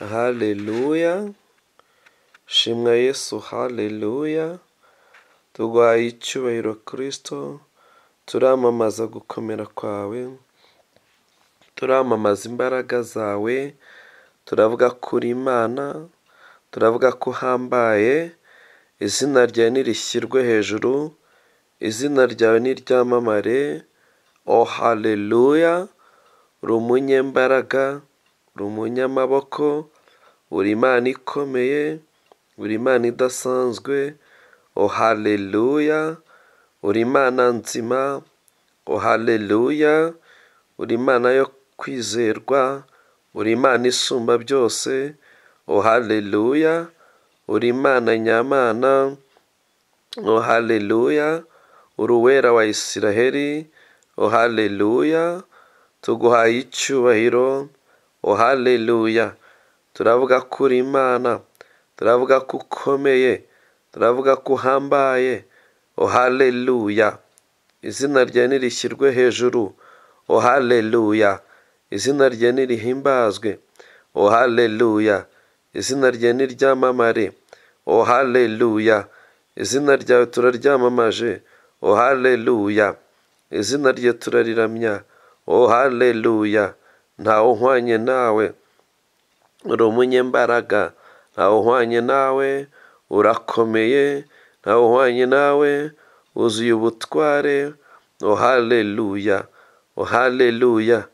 Haleluya, shimwa Yesu, haleluya, tuguhaye icyubahiro Kristo, turamamaza gukomera kwawe, turamamaza imbaraga zawe, turavuga kuri Imana, turavuga ko uhambaye, izina ryawe nirishyirwe hejuru, izina ryawe niryamamare, oh haleluya, uri umunyembaraga, uri umunyamaboko, uri Imana ikomeye, uri Imana idasanzwe, oh haleluya, uri Imana nzima, oh haleluya, uri Imana yo kwizerwa, uri Imana isumba byose, oh haleluya, uri Imana nyamana, oh haleluya, uri uwera wa Isiraheli, oh haleluya, tuguhaye icyubahiro, oh haleluya, turavuga ko uri Imana, turavuga ko ukomeye, turavuga ko uhambaye, oh haleluya, izina ryawe nirishyirwe hejuru, oh haleluya, izina ryawe nirihimbazwe, oh haleluya, izina ryawe niryamamare, oh haleluya, izina ryawe turaryamamaje, oh haleluya, izina ryawe turariramya, oh haleluya, ntawe uhwanye nawe, uri umunyembaraga, ntawe uhwanye nawe, urakomeye, ntawe uhwanye nawe, wuzuye ubutware, oh haleluya, oh haleluya,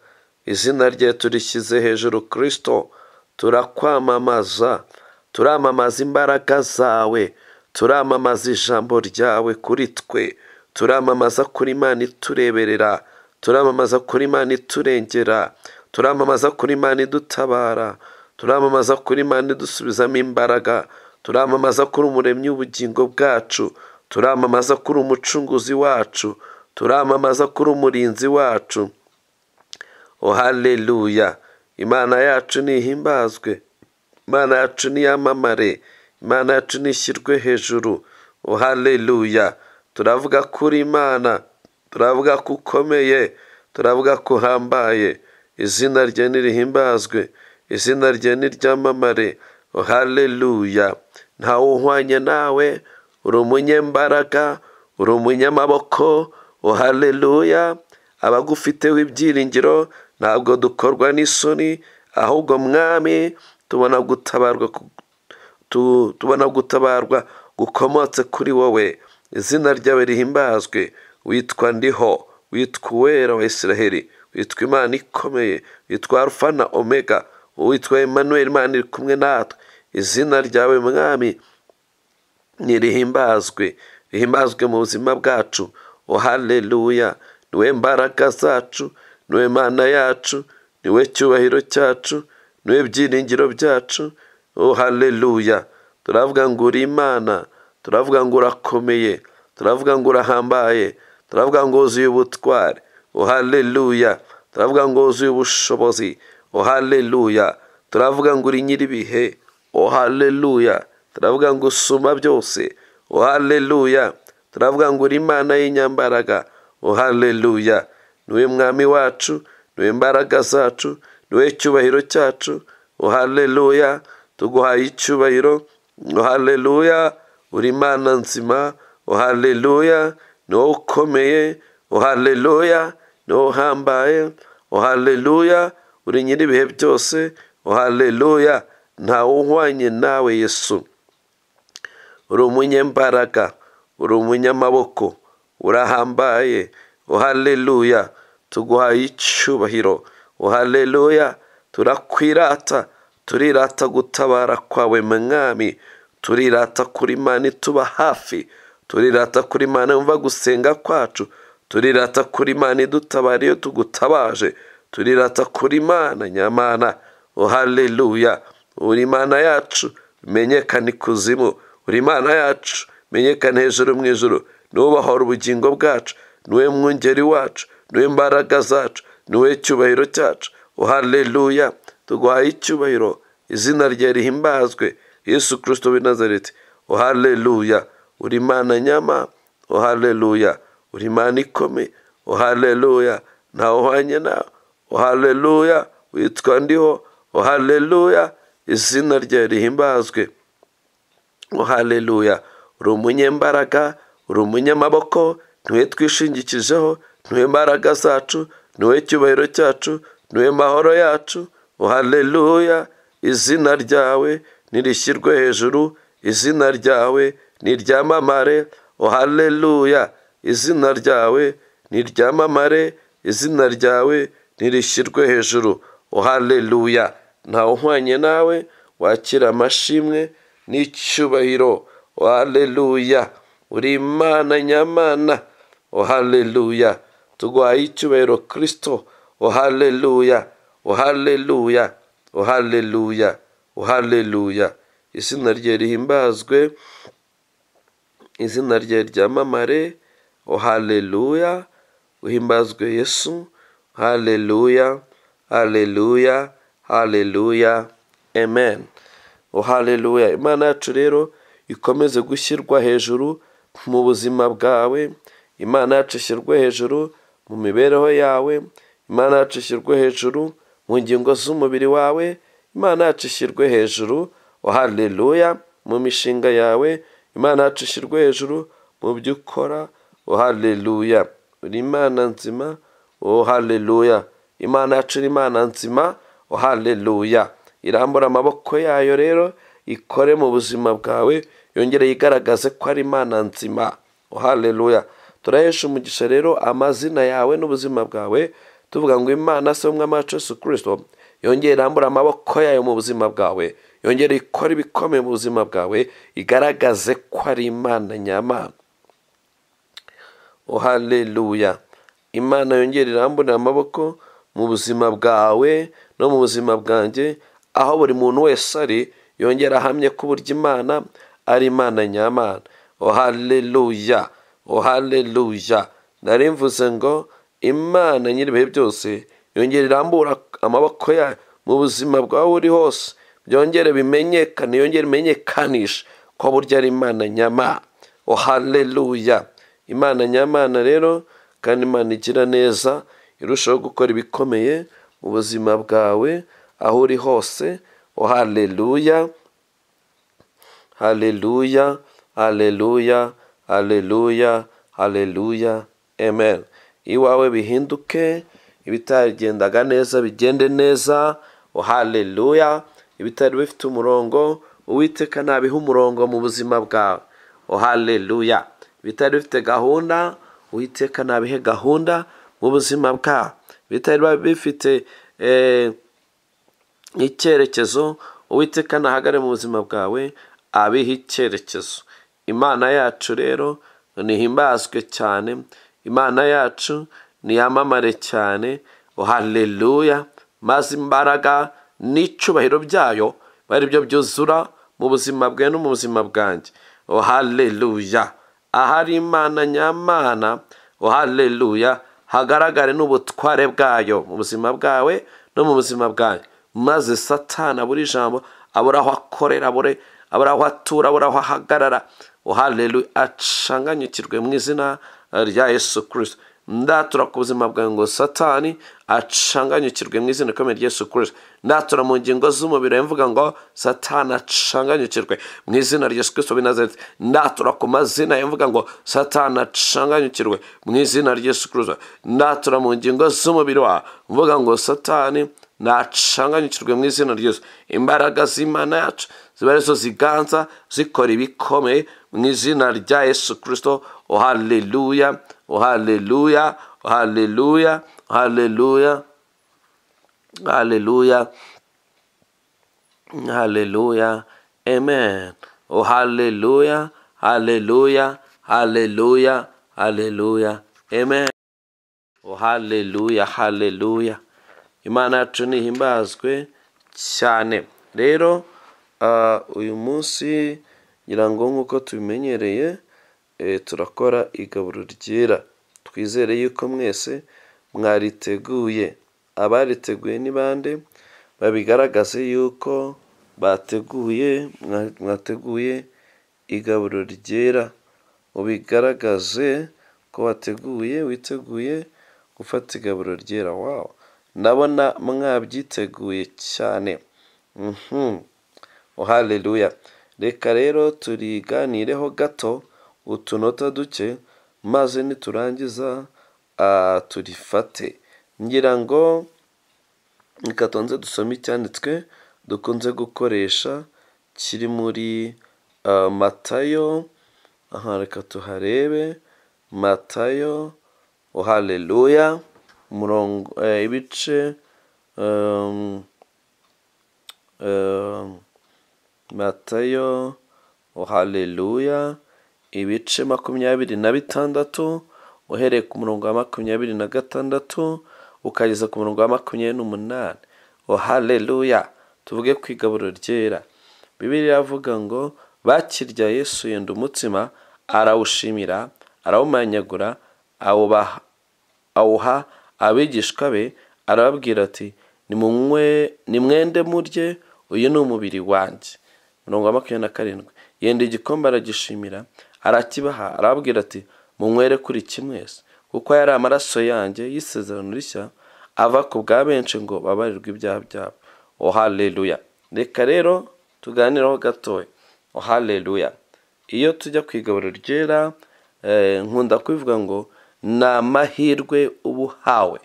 izina ryawe turishyize hejuru Kristo, turakwamamaza, turamamaza imbaraga zawe, turamamaza ijambo ryawe kuri twe, turamamaza kuri Imana itureberera, turamamaza kuri Imana iturengera, turamamaza kuri Imana idutabara, turamamaza kuri Imana idusubizamo imbaraga, turamamaza kuri umuremyi w'ubugingo bwacu, turamamaza kuri umucunguzi wacu, turamamaza kuri umurinzi wacu, oh haleluya, Imana yacu nihimbazwe, Imana yacu niyamamare, Imana yacu nishyirwe hejuru, oh haleluya, turavuga kuri Imana, turavuga ko ukomeye, turavuga ko uhambaye, izina ryawe nirihimbazwe, izina ryawe niryamamare, oh haleluya, ntawe uhwanye nawe, uri umunyembaraga, uri umunyamaboko, oh haleluya, abagufiteho ibyiringiro ntabwo dukorwa n'isoni, ahubwo mwami tubona gutabarwa gukomotse kuri wowe, izina ryawe rihimbazwe, witwa ndiho, witwa uwera wa Isiraheli, witwa Imana ikomeye, witwa Alfa na Omega, witwa Emmanuel, Imana iri kumwe natwe, izina ryawe mwami nirihimbazwe, rihimbazwe mu buzima bwacu, oh haleluya, niwe mbaraga zacu, niwe Mana yacu, niwe cyubahiro cyacu, niwe byiringiro byacu, oh haleluya, turavuga ngo uri Imana, turavuga ngo urakomeye, turavuga ngo urahambaye, turavuga ngo wuzuye ubutware, oh haleluya, turavuga ngo wuzuye ubushobozi, oh haleluya, turavuga ngo uri nyiribihe, oh haleluya, turavuga ngo usuma byose, oh haleluya, turavuga ngo uri Imana y'inyambaraga, oh haleluya, niwe mwami wacu, niwe mbaraga zacu, niwe cyubahiro cyacu, oh haleluya, tuguhaye icyubahiro, oh haleluya, uri Imana nzima, oh haleluya, niwe ukomeye, oh haleluya, niwe uhambaye, oh haleluya, uri nyiribihe byose, oh haleluya, ntawe uhwanye nawe Yesu, uri umunyembaraga, uri umunyamaboko, urahambaye, oh haleluya, tuguhaye icyubahiro, oh haleluya, turakwirata, turirata gutabara kwawe mwami, turirata kuri Imana ituba hafi, turirata kuri Imana yumva gusenga kwacu, turirata kuri Imana idutabara iyo tugutabaje, turirata kuri Imana nyamana, oh haleluya, uri Imana yacu menyekana ikuzimu, uri Imana yacu menyekana hejuru mu ijuru, niwe ubahora ubugingo bwacu, niwe mwungeri wacu, niwe mbaraga zacu, niwe cyubahiro cyacu, oh haleluya, tuguhaye icyubahiro, izina ryawe rihimbazwe, Yesu Kristo w'i Nazareti, oh haleluya, uri Imana nyama, oh haleluya, uri Imana ikomeye, oh haleluya, ntawe uhwanye nawe, oh haleluya, witwa ndiho, oh haleluya, izina ryawe rihimbazwe. Haleluya. Uri umunyembaraga, uri umunyamaboko, niwe twishingikijeho, niwe mbaraga zacu, niwe cyubahiro cyacu, niwe mahoro yacu. Haleluya. Izina ryawe nirishyirwe hejuru, izina ryawe niryamamare. Haleluya. Izina ryawe niryamamare, izina ryawe nirishyirwe hejuru. Haleluya. Ntawe uhwanye nawe, wakira amashimwe n'icyubahiro. Haleluya. Uri Imana nyamana. Haleluya. Tuguhaye icyubahiro Kristo. Haleluya. Haleluya. Haleluya. Haleluya. Izina rye rihimbazwe, izina rye ryamamare. Haleluya. Uhimbazwe Yesu. Haleluya. Haleluya. Haleluya. Amen. Haleluya. Imana yacu rero ikomeze gushyirwa hejuru mu buzima bwawe. Imana yacu ishyirwe hejuru mu mibereho yawe. Imana yacu ishyirwe hejuru mu ngingo z'umubiri wawe. Imana yacu ishyirwe hejuru. Haleluya. Mu mishinga yawe. Imana yacu ishyirwe hejuru mu byo ukora. Haleluya. Uri Imana nzima. Haleluya. Imana yacu iri Imana nzima. Haleluya. Irambura amaboko yayo rero ikore mu buzima bwawe, yongere yigaragaze ko ari Imana nzima. Haleluya. Turahesha umugisha rero amazina yawe n'ubuzima bwawe, tuvuga ngo Imana se umwami wacu Yesu Kristo yongere irambura amaboko yayo mu buzima bwawe, yongere ikore ibikomeye mu buzima bwawe, igaragaze ko ari Imana nyamana. Haleluya. Imana yongere irambure amaboko mu buzima bwawe no mu buzima bwanjye, aho buri muntu wese ari yongera ahamye ko uburyo Imana ari Imana nyamana. Haleluya. Haleluya. Nari mvuze ngo Imana nyir'ibihe byose yongera irambura amaboko yayo mu buzima bwawe uri hose, byongere bimenyekane, yongere imenyekanishe ko burya ari Imana nyamana. Haleluya. Imana nyamana rero, kandi Imana igira neza, irushaho gukora ibikomeye mu buzima bwawe aho uri hose. Haleluya. Haleluya. Haleluya. Haleluya. Haleluya. Amen. Iwawe bihinduke, ibitagendaga neza bigende neza. Haleluya. Ibitari bifite umurongo, Uwiteka nabiha umurongo mu buzima bwawe. Haleluya. Ibitari bifite gahunda, Uwiteka nabihe gahunda mu buzima bwawe. Ibitari bifite icyerekezo, Uwiteka nahagare mu buzima bwawe, abihe icyerekezo. Imana yacu rero nihimbazwe cyane, Imana yacu niyamamare cyane. Haleluya. Maze imbaraga n'icyubahiro byayo bari byo byuzura mu buzima bwawe no mu buzima bwanjye. Haleluya. Ahari Imana nyamana, haleluya, hagaragare n'ubutware bwayo mu buzima bwawe no mu buzima bwanjye. Maze Satani abura ijambo, abura aho akorera, abura aho atura, abura aho ahagarara. Haleluya. Acanganyukirwe mu izina rya Yesu Kristo. Ndatura ku buzima bwawe ngo Satani acanganyukirwe mu izina rikomeye rya Yesu Kristo. Ndatura mu ngingo z'umubiri mvuga ngo Satani acanganyukirwe mu izina rya Yesu Kristo w'i Nazareti. Ndatura ku mazina mvuga ngo Satani acanganyukirwe mu izina rya Yesu Kristo. Ndatura mu ngingo z'umubiri wawe mvuga ngo Satani nacanganyukirwe mu izina rya Yesu. Imbaraga z'Imana yacu ziba arizo ziganza zikora ibikomeye mu izina rya Yesu Kristo. Haleluya. Haleluya. Haleluya. Haleluya. Haleluya. Haleluya. Amen. Haleluya. Haleluya. Haleluya. Haleluya. Amen. Haleluya. Haleluya. Imana yacu nihimbazwe cyane. Rero uyu munsi ngira ngo nk'uko tubimenyereye, turakora igaburo ryera. Twizere yuko mwese mwariteguye. Abariteguye ni bande? Babigaragaze yuko mwateguye igaburo ryera. Ubigaragaze ko witeguye gufata igaburo ryera. Wow. Ndabona mwabyiteguye cyane. haleluya. Reka rero turiganireho gato utunota duke, maze niturangiza turifate. Ngira ngo reka tubanze dusome icyanditswe dukunze gukoresha kiri muri Matayo. Reka tuharebe Matayo, haleluya, ibice Matayo, haleluya, ibice 26 uhereye ku murongo wa 26 ukageza ku murongo wa 28. Haleluya. Tuvuge ku igaburo ryera. Bibiliya avuga ngo bakirya Yesu yenda umutsima, arawushimira, arawumanyagura, awuha abigishwa be, arababwira ati, nimwende murye, uyu ni umubiri wanjye. Murongo wa 27. Yenda igikombe aragishimira, arakibaha, arababwira ati, munywere kuri iki mwese, kuko yari amaraso yanjye y'isezerano rishya, ava ku bwa benshi ngo babarirwe ibyaha byabo. Haleluya. Reka rero tuganireho gatoya. Haleluya. Iyo tujya ku igaburo ryera, nkunda kubivuga ngo ni amahirwe ubuhawe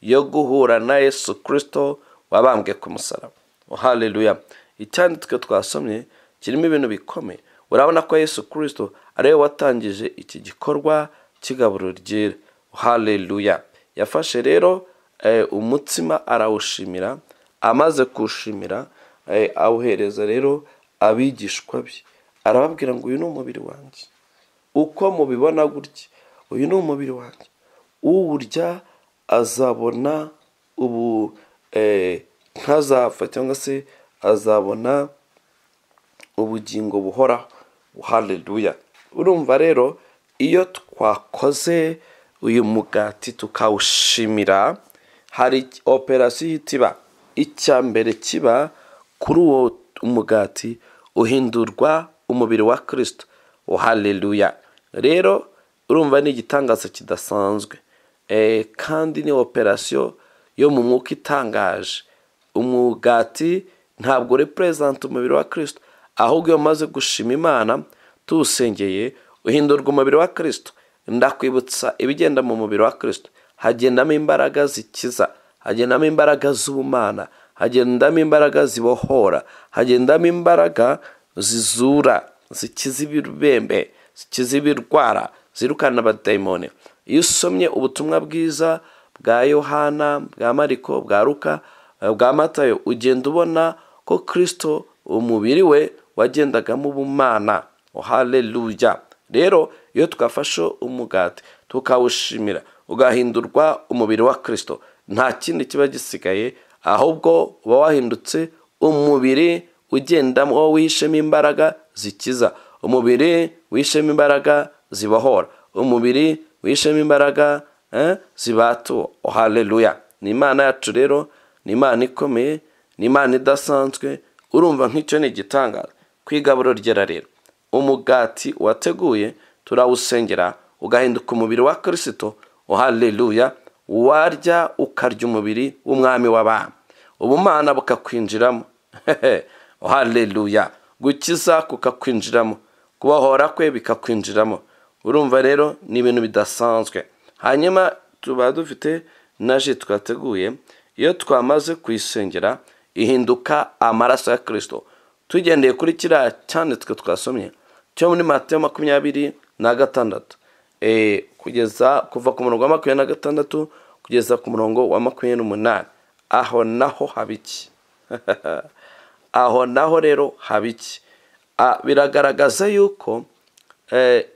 yo guhura na Yesu Kristo wabambwe ku musaraba. Haleluya. Icyanditswe twasomye kirimo ibintu bikomeye. Urabona ko Yesu Kristo ariwe watangije iki gikorwa cy'igaburo ryera. Haleluya. Yafashe rero umutsima arawushimira, amaze kuwushimira awuhereza rero abigishwa be, arababwira ngo uyu ni umubiri wanjye, uko mubibona gutya, uyu ni umubiri wanjye, uwurya azabona ntazapfa, cyangwa se azabona ubugingo buhoraho. Haleluya. Urumva rero iyo twakoze uyu mugati tukawushimira, hari operasiyo itiba. Icya mbere kiba kuri uwo umugati uhindurwa umubiri wa Kristo. Haleluya. Rero urumva ni igitangaza kidasanzwe, kandi ni operasiyo yo mu mwuka itangaje. Umugati ntabwo represent umubiri wa Kristo, ahubwo iyo maze gushima Imana tuwusengeye uhindurwa umubiri wa Kristo. Ndakwibutsa ibigenda mu mubiri wa Kristo, hagendamo imbaraga zikiza, hagendamo imbaraga z'ubumana, hagendamo imbaraga zibohora, hagendamo imbaraga zizura, zikiza ibibembe, zikiza ibirwara, zirukana abadayimoni. Iyo usomye ubutumwa bwiza bwa Yohana, bwa Mariko, bwa Luka, bwa Matayo, ugenda ubona ko Kristo umubiri we wagendagamo ubumana. Haleluya. Rero iyo twafashe umugati tukawushimira ugahindurwa umubiri wa Kristo, nta kindi kiba gisigaye, ahubwo uba wahindutse umubiri ugendamo wishemo imbaraga zikiza, umubiri wishemo imbaraga zibohora, umubiri wishemo imbaraga zibatura. Haleluya. Ni Imana yacu rero, ni Imana ikomeye, ni Imana idasanzwe. Urumva nk'icyo ni igitangaza. Ku igaburo ryera rero, umugati wateguye turawusengera ugahinduka umubiri wa Kristo. Haleluya. Warya ukarya umubiri w'umwami w'abami, ubumana bukakwinjiramo. Haleluya. Gukiza kukakwinjiramo, kubohora kwe bikakwinjiramo. Urumva rero ni ibintu bidasanzwe. Hanyuma tuba dufite na ji twateguye. Iyo twamaze kuyisengera ihinduka amaraso ya Kristo. Tugendeye kuri kiriya cyanditswe twasomye cyo muri Matayo 26, kugeza kuva ku murongo wa 26 kugeza ku murongo wa 28. Aho naho habiki. Aho naho rero habiki. Biragaragaza yuko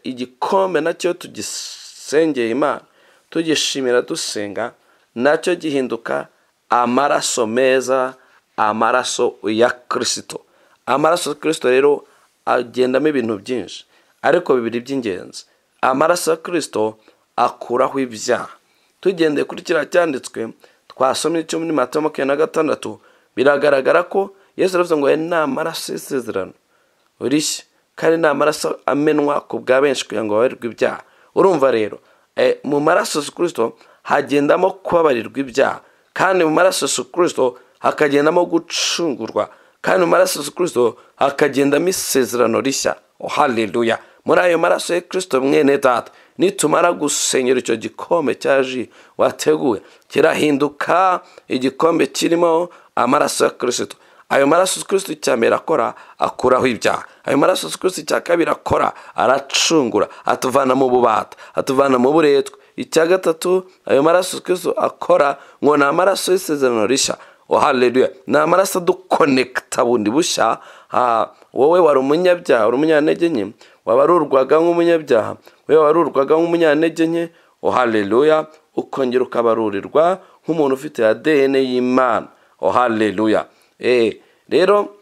igikombe nacyo tugisengeye Imana, tugishimira dusenga, nacyo gihinduka amaraso meza, amaraso ya Kristo. Amaraso ya Kristo rero agendamo ibintu byinshi, ariko bibiri by'ingenzi. Amaraso ya Kristo akuraho ibyaha. Tugendeye kuri kiriya cyanditswe twasomye cyo muri Matayo 26, biragaragara ko Yesu aravuze ngo ni amaraso y'isezerano rishya, kandi ni amaraso amenwa ku bwa benshi kugira ngo babarirwe ibyaha. Urumva rero mu maraso ya Kristo hagendamo kubabarirwa ibyaha, kandi mu maraso ya Kristo hakagendamo gucungurwa, kandi mu maraso ya Kristo hakagendamo isezerano rishya. Haleluya. Muri ayo maraso ya Kristo mwene data, nitumara gusenyera icyo gikombe cya ji wateguwe, kirahinduka igikombe kirimo amaraso ya Kristo. Ayo maraso ya Kristo cyambere akora akuraho ibyaha. Ayo maraso ya Kristo cya kabiri akora aracungura, atuvana mu bubata, atuvana mu buretwa. Icya gatatu, ayo maraso ya Kristo akora ngo ni amaraso y'isezerano rishya. Haleluya. Ni amaraso adukonekita bundi bushya. Wowe wari umunyabyaha, uri umunyantege nke, wabarurwaga nk'umunyabyaha, wowe warurwaga nk'umunyantege nke. Haleluya. Ukongera ukabarurirwa nk'umuntu ufite ADN y'Imana. Haleluya. Rero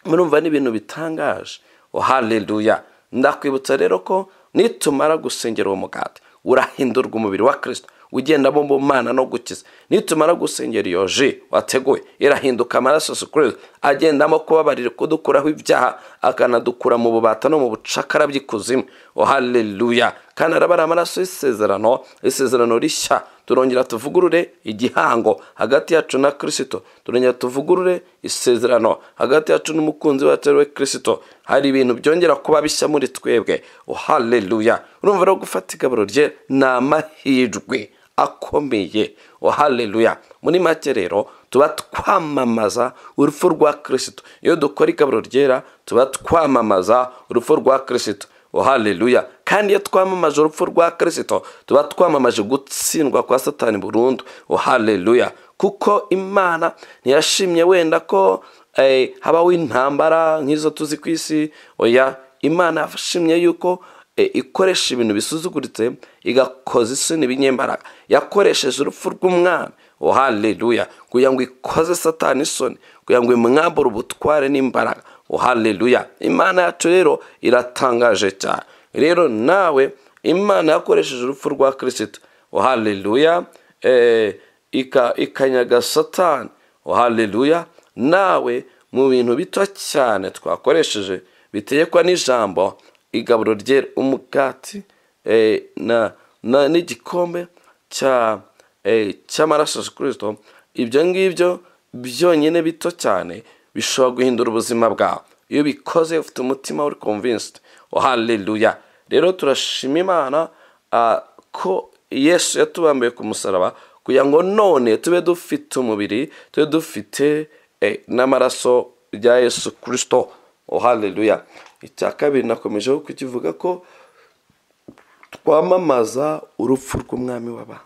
murumva n'ibintu bitangaje. Haleluya. Ndakwibutsa rero ko nitumara gusengera uwo mugati, urahindurwa umubiri wa Kristo, ugenda mu Mana no gukiza. Nitumara gusengera iyo ji wateguye, irahinduka amaraso ya Kristo agendamo kubabarira, kudukuraho ibyaha, akanadukura mu bubata no mu bucakara by'ikuzimu. Haleluya. Kandi arabara amaraso y'isezerano rishya. Turongera tuvugurure igihango hagati yacu na Kristo. Turongera tuvugurure isezerano hagati yacu n'umukunzi wacu we Kristo. Hari ibintu byongera kuba bishya muri twebwe. Haleluya. Urumva rero gufata igaburo rye ni amahirwe akomeye. Haleluya. Muri make rero tuba twamamaza urupfu rwa Kristo. Iyo dukora igaburo ryera tuba twamamaza urupfu rwa Kristo. Haleluya. Kandi iyo twamamaje urupfu rwa Kristo tuba twamamaje gutsindwa kwa Satani burundu. Haleluya. Kuko Imana ntiyashimye wenda ko habaho intambara nk'izo tuzi ku isi. Oya, Imana yashimye yuko ikoresha ibintu bisuzuguritse igakoza isoni ibinyembaraga. Yakoresheje urupfu rw'umwami. Haleluya. Kugira ngo ikoze Satani isoni, kugira ngo imwambure ubutware n'imbaraga. Haleluya. Imana yacu rero iratangaje cyane. Rero nawe Imana yakoresheje urupfu rwa Kristo. Haleluya. Ikanyaga Satani. Haleluya. Nawe mu bintu bito cyane twakoresheje bitegekwa n'ijambo, igaburo ryera, umugati n'igikombe cy'amaraso ya Kristo, ibyo ngibyo byonyine bito cyane bishobora guhindura ubuzima bwawe iyo bikoze ufite umutima uri convinced. Haleluya. Rero turashima Imana ko Yesu yatubambiye ku musaraba kugira ngo none tube dufite umubiri, tube dufite n'amaraso ya Yesu Kristo. Haleluya. Icya kabiri nakomeje kukivuga ko twamamaza urupfu rw'umwami w'abantu.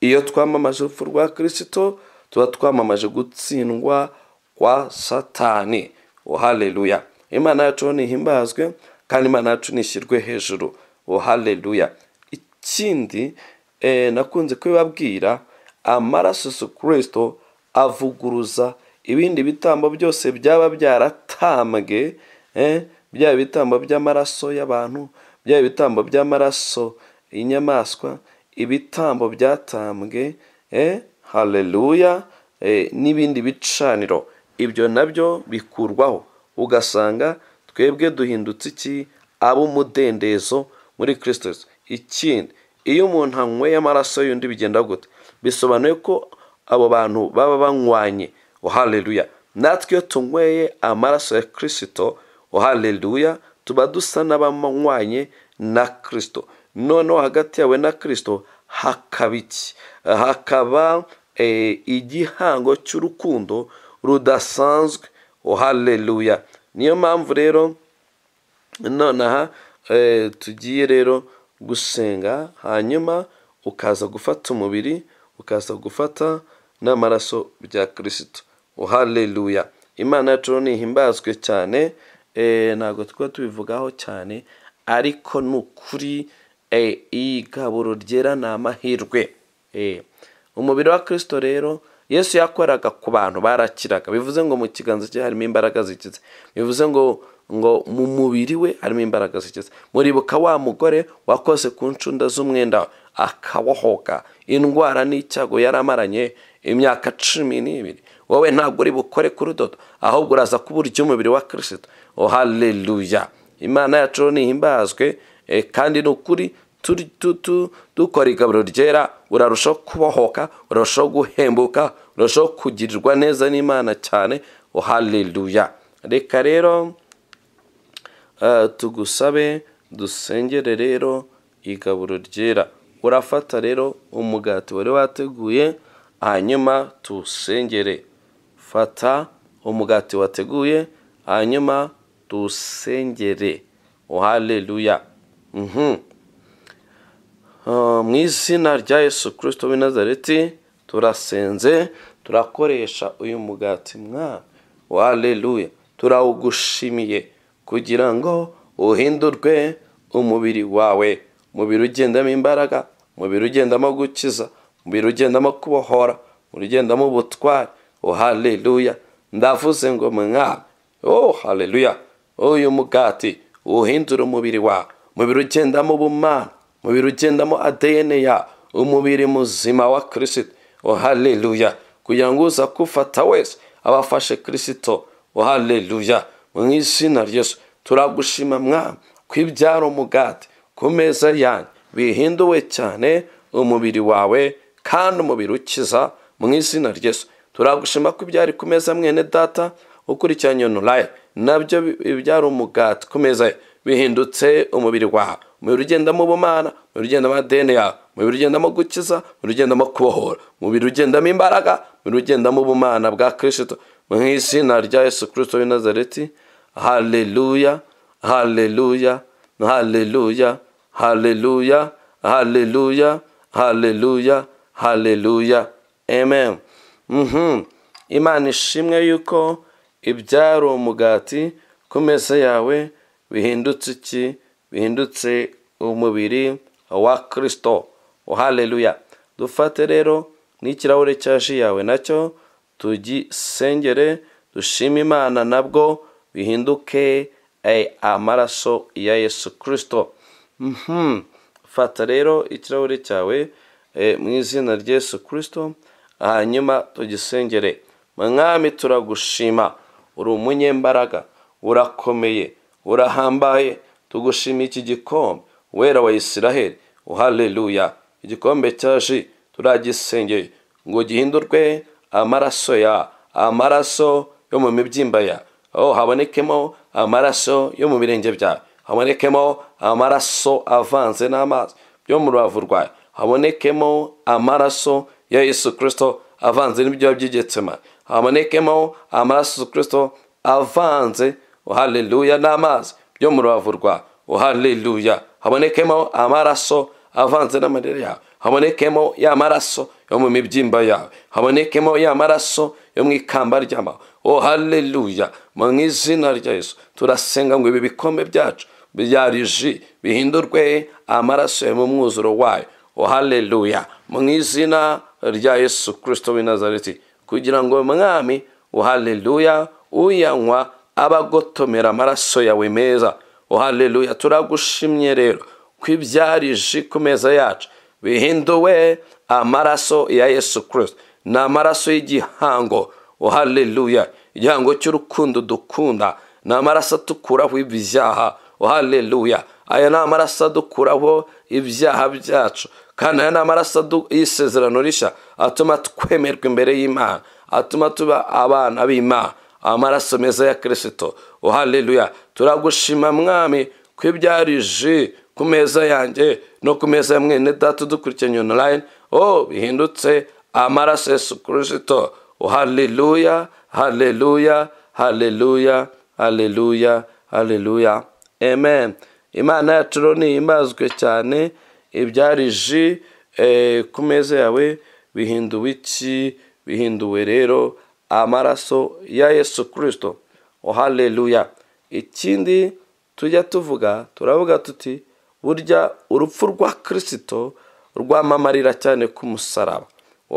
Iyo twamamaje urupfu rwa Kristo tuba twamamaje gutsindwa kwa Satani. Haleluya. Imana yacu nihimbazwe kandi Imana yacu nishyirwe hejuru. Haleluya. Ikindi nakunze kubabwira, amaraso ya Kristo avuguruza ibindi bitambo byose byaba byaratambwe, byaba bitambo by'amaraso y'abantu, byaba bitambo by'amaraso y'inyamaswa, ibitambo byatambwe. Haleluya. N'ibindi bicaniro, ibyo nabyo bikurwaho, ugasanga twebwe duhindutse iki? Ab'umudendezo muri Kristo. Ikindi, iyo umuntu anyweye amaraso y'undi bigenda gute? Bisobanuye ko abo bantu baba banywanye. Haleluya. Natwe iyo tunyweye amaraso ya Kristo, haleluya, tuba dusa n'abamanywanye na Kristo. Noneho hagati yawe na Kristo hakaba iki? Hakaba igihango cy'urukundo rudasanzwe. Haleluya. Niyo mpamvu rero nonaha tugiye rero gusenga, hanyuma ukaza gufata umubiri, ukaza gufata n'amaraso bya Kristo. Haleluya. Imana yacu nihimbazwe cyane. Ntabwo twaba tubivugaho cyane, ariko n'ukuri igaburo ryera ni amahirwe. Umubiri wa Kristo rero Yesu yakoraga ku bantu barakiraga. Bivuze ngo mu kiganza cye harimo imbaraga zikize. Bivuze ngo mu mubiri we harimo imbaraga zikize. Muribuka wa mugore wakose ku ncunda z'umwenda akabohoka indwara n'icyago yaramaranye imyaka 12. Wowe ntabwo uri bukore ku rudodo, ahubwo uraza kuburya umubiri wa Kristo. Haleluya. Imana yacu nihimbazwe. Kandi n'ukuri dukora igaburo ryera urarushaho kubohoka, urarushaho guhembuka, urarushaho kugirirwa neza n'Imana cyane. haleluya. Reka rero tugusabe dusengere rero igaburo ryera. Urafata rero umugati wari wateguye, hanyuma tusengere. Fata umugati wateguye, hanyuma tusengere. Haleluya. Mu izina rya Yesu Kristo w'i Nazareti turasenze, turakoresha uyu mugati Mwami. Haleluya. Turawugushimiye kugira ngo uhindurwe umubiri wawe, umubiri ugendamo imbaraga, umubiri ugendamo gukiza, umubiri ugendamo kubohora, umubiri ugendamo ubutware. Haleluya. Ndavuze ngo Mwami, haleluya, uyu mugati uhindura umubiri wawe, umubiri ugendamo ubumana, umubiri ugendamo ADN, umubiri muzima wa Kristo. Haleluya. Kugira ngo uza kufata wese abafashe Kristo. Haleluya. Mu izina rya Yesu turagushima Mwami ko ibyari umugati ku meza yanyu bihinduwe cyane umubiri wawe, kandi umubiri ukiza. Mu izina rya Yesu turagushima ko ibyari ku meza mwene data ukurikiranye online nabyo ibyari umugati ku meza bihindutse umubiri wawe, umubiri ugendamo ubumana, umubiri ugendamo ADN, umubiri ugendamo gukiza, umubiri ugendamo kubohora, umubiri ugendamo imbaraga, umubiri ugendamo ubumana bwa Kristo. Mu izina rya Yesu Kristo w'i Nazareti. Haleluya, haleluya, haleluya, haleluya, haleluya, haleluya, haleluya. Amen. Imana ishimwe yuko ibyari umugati ku meza yawe bihindutse iki? Bihindutse umubiri wa Kristo. Haleluya. Dufate rero n'ikirahure cya ji yawe nacyo tugisengere, dushime Imana nabwo bihinduke amaraso ya Yesu Kristo. Fata rero ikirahure cyawe mu izina rya Yesu Kristo, hanyuma tugisengere. Mwami turagushima, uri umunyembaraga, urakomeye, urahambaye. Tugushimiye iki gikombe wera wa Isiraheli. Haleluya. Igikombe cya ji turagisengeye ngo gihindurwe amaraso yo mu mibyimba ya, habonekemo amaraso yo mu birenge byawe, habonekemo amaraso avanze n'amazi yo mu rubavu rwawe, habonekemo amaraso ya Yesu Kristo avanze n'ibyo by'igitsema, habonekemo amaraso Kristo avanze haleluya n'amazi yo mu rubavu rwawe. Haleluya. Habonekemo amaraso avanze n'amarira yawe, habonekemo ya maraso yo mu mibyimba yawe, habonekemo ya maraso yo mu ikamba ry'amawe. Haleluya. Mu izina rya Yesu turasenga ngo ibi bikombe byacu byari ji bihindurwe amaraso yo mu mwuzuro wayo. Haleluya. Mu izina rya Yesu Kristo w'i Nazareti, kugira ngo Mwami haleluya uyanywa abagotomera amaraso yawe meza. Haleluya. Turagushimye rero ko ibyari ji ku meza yacu bihinduwe amaraso ya Yesu Kristo, ni amaraso y'igihango. Haleluya. Igihango cy'urukundo dukunda, ni amaraso atukuraho ibyaha. Haleluya. Aya ni amaraso adukuraho ibyaha byacu, kandi aya ni amaraso y'isezerano rishya atuma twemerwa imbere y'Imana, atuma tuba abana b'Imana, amaraso meza ya Kristo. Haleluya. Turagushima Mwami ko ibyari ji ku meza yanjye no ku meza ya mwene data dukurikiranye online bihindutse amaraso ya Yesu Kristo. Haleluya, haleluya, haleluya, haleluya, haleluya. Amen. Imana yacu rero nihimbazwe cyane. Ibyari ji ku meza yawe bihinduwe iki? Bihinduwe rero amaraso ya Yesu Kristo. Haleluya. Ikindi tujya tuvuga, turavuga tuti burya urupfu rwa Kristo rwamamarira cyane ku musaraba.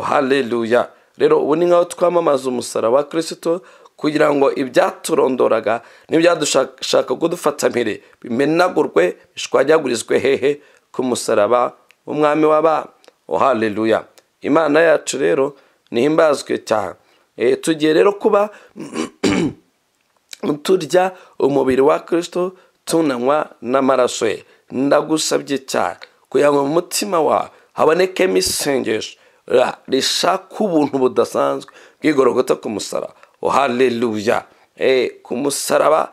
Haleluya. Rero ubu ni nkaho twamamaza umusaraba wa Kristo kugira ngo ibyaturondoraga n'ibyadushaka kudufata mpiri bimenagurwe, bishwanyagurizwe hehe? Ku musaraba w'umwami w'abami. Haleluya. Imana yacu rero nihimbazwe cyane. Tugiye rero kuba turya umubiri wa Kristo, tunanywa n'amaraso ye. Ndagusabye cyane kugira ngo mu mutima wawe habonekemo isengesho rishaka ubuntu budasanzwe bw'igorogota ku musaraba. haleluya. Ku musaraba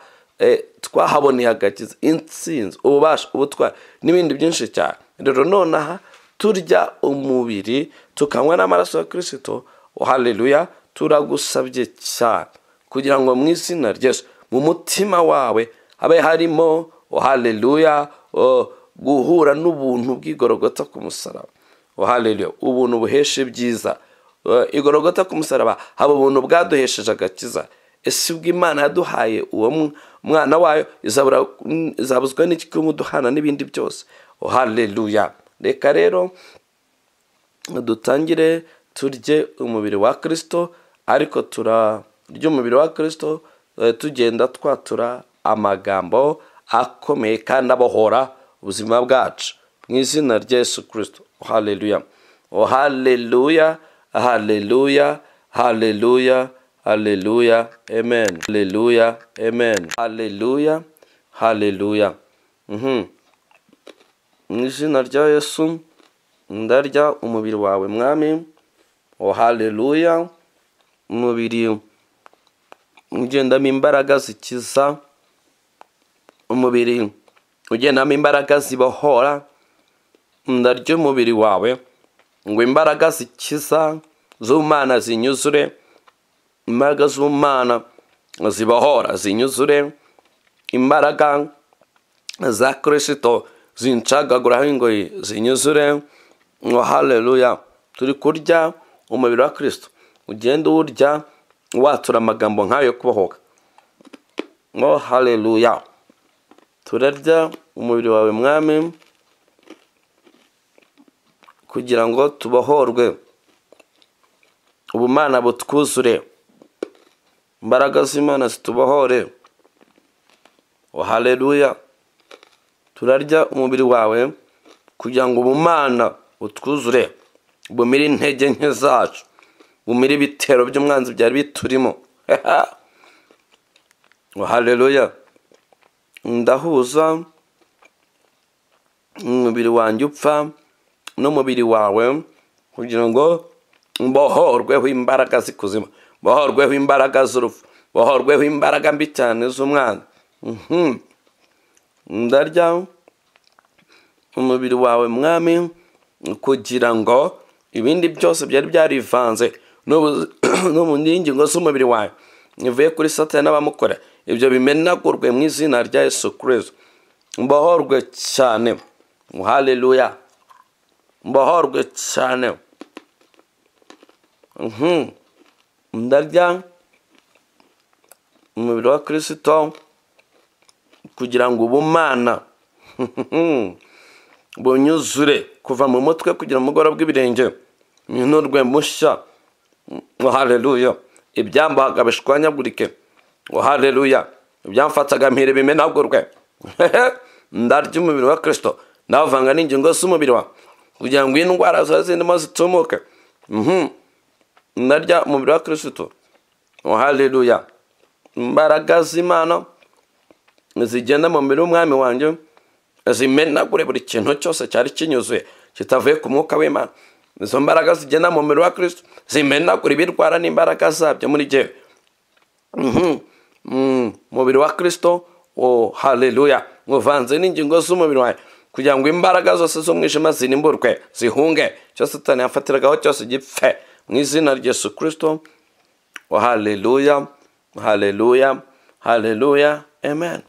twahaboneye agakiza, intsinzi, ububasha, ubutwari n'ibindi byinshi cyane. Rero nonaha turya umubiri tukanywa n'amaraso ya Kristo, haleluya, turagusabye cyane kugira ngo mu izina rya Yesu mu mutima wawe habe harimo haleluya guhura n'ubuntu bw'igorogota ku musaraba, haleluya, ubuntu buheshe byiza. Igorogota ku musaraba haba ubuntu bwaduhesheje agakiza. Ese bw'Imana yaduhaye uwo mwana wayo izabuzwa n'iki kumuduhana n'ibindi byose, haleluya. Reka rero dutangire turye umubiri wa Kristo, ariko turarya umubiri wa Kristo tugenda twatura amagambo akomeye kandi abohora ubuzima bwacu mu izina rya Yesu Kristo, haleluya, haleluya, haleluya, haleluya, haleluya, amen, haleluya, amen, haleluya, haleluya. Mu izina rya Yesu ndarya umubiri wawe mwami, haleluya, umubiri ugendamo imbaraga zikiza, umubiri ugendamo imbaraga zibohora. Ndarya umubiri wawe ngo imbaraga zikiza z'Imana zinyuzure, imbaraga z'Imana zibohora zinyuzure, imbaraga za Kristo zincagaguraho ingoyi zinyuzure, haleluya. Turi kurya umubiri wa Kristo, ugenda urya watura amagambo nk'ayo yo kubohoka, haleluya. Turarya umubiri wawe mwami kugira ngo tubohorwe, ubumana butwuzure, imbaraga z'Imana zitubohore, haleluya. Turarya umubiri wawe kugira ngo ubumana butwuzure, bumire intege nke zacu, bumire ibitero by'umwanzi byari biturimo, haleluya. Ndahuza umubiri wanjye upfa n'umubiri wawe kugira ngo mbohorweho imbaraga z'ikuzimu, mbohorweho imbaraga z'urupfu, mbohorweho imbaraga mbi cyane z'umwanzi. Ndarya umubiri wawe mwami kugira ngo ibindi byose byari byarivanze no mu ngingo z'umubiri wawe nivuye kuri Satani n'abamukora, ibyo bimenagurwe mu izina rya Yesu Kristo. Mbohorwe cyane, haleluya, mbohorwe cyane. Ndarya umubiri wa Kristo kugira ngo ubumana bunyuzure kuva mu mutwe kugera mu mugoroba bw'ibirenge, minurwe mushya, haleluya. Ibyambaga bishwanyagurike, haleluya. Ibyamfataga mpire bimenagurwe. Ndarya umubiri wa Kristo navanga n'ingingo z'umubiri wawe kugira ngo indwara zawe zindimo zitumuke. Ndarya umubiri wa Kristo, haleluya. Imbaraga z'Imana zigenda mu mubiri w'umwami wanjye zimenagure buri kintu cyose cyari kinyuzuye kitavuye ku mwuka w'Imana. Izo mbaraga zigenda mu mubiri wa Kristo zimenagura ibirwara n'imbaraga zabyo muri jyewe. Umubiri wa Kristo, haleluya, uvanze n'ingingo z'umubiri wawe kugira ngo imbaraga zose z'umwijima zinimburwe, zihunge, icyo Satani yafatiragaho cyose gipfe mu izina rya Yesu Kristo, haleluya, haleluya, haleluya, amen.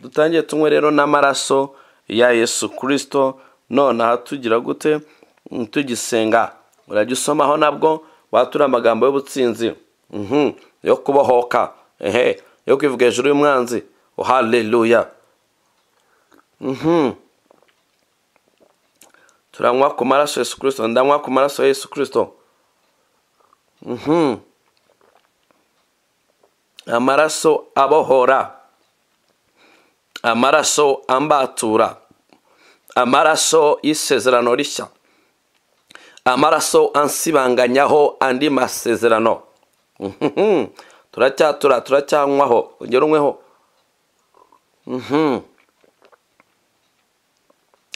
Dutangiye tunywe rero n'amaraso ya Yesu Kristo. Nonaha tugira gute? Tugisenga urajya usomaho nabwo watura amagambo y'ubutsinzi, yo kubohoka, yo kwivuga hejuru y'umwanzi, haleluya. Turanywa ku maraso ya Yesu Kristo, ndanywa ku maraso ya Yesu Kristo. Amaraso abohora, amaraso ambatura, amaraso y'isezerano rishya, amaraso ansibanganyaho andi masezerano. Turacyanywaho, ugera unyweho.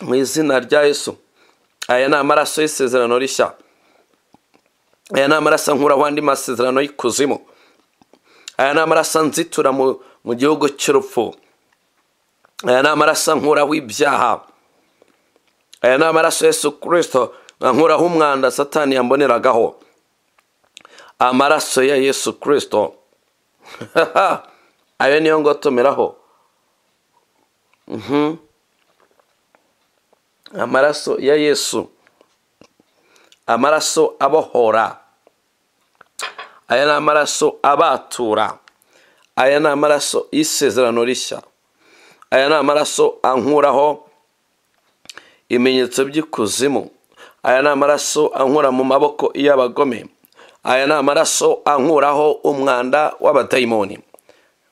Mu izina rya Yesu. Aya ni amaraso y'isezerano rishya, aya ni amaraso ankuraho andi masezerano y'ikuzimu aya ni amaraso nzitura mu gihugu cy'urupfu, aya ni amaraso nkuraho ibyaha, aya ni amaraso Yesu Kristo nkuraho umwanda Satani yamboneragaho, amaraso ya Yesu Kristo ayo niyo ngotomeraho. Amaraso ya Yesu, amaraso abohora, aya ni amaraso abatura, aya ni amaraso y'isezerano rishya, aya ni amaraso ankuraho ibimenyetso by'ikuzimu, aya ni amaraso ankura mu maboko y'abagome, aya ni amaraso ankuraho umwanda w'abadayimoni.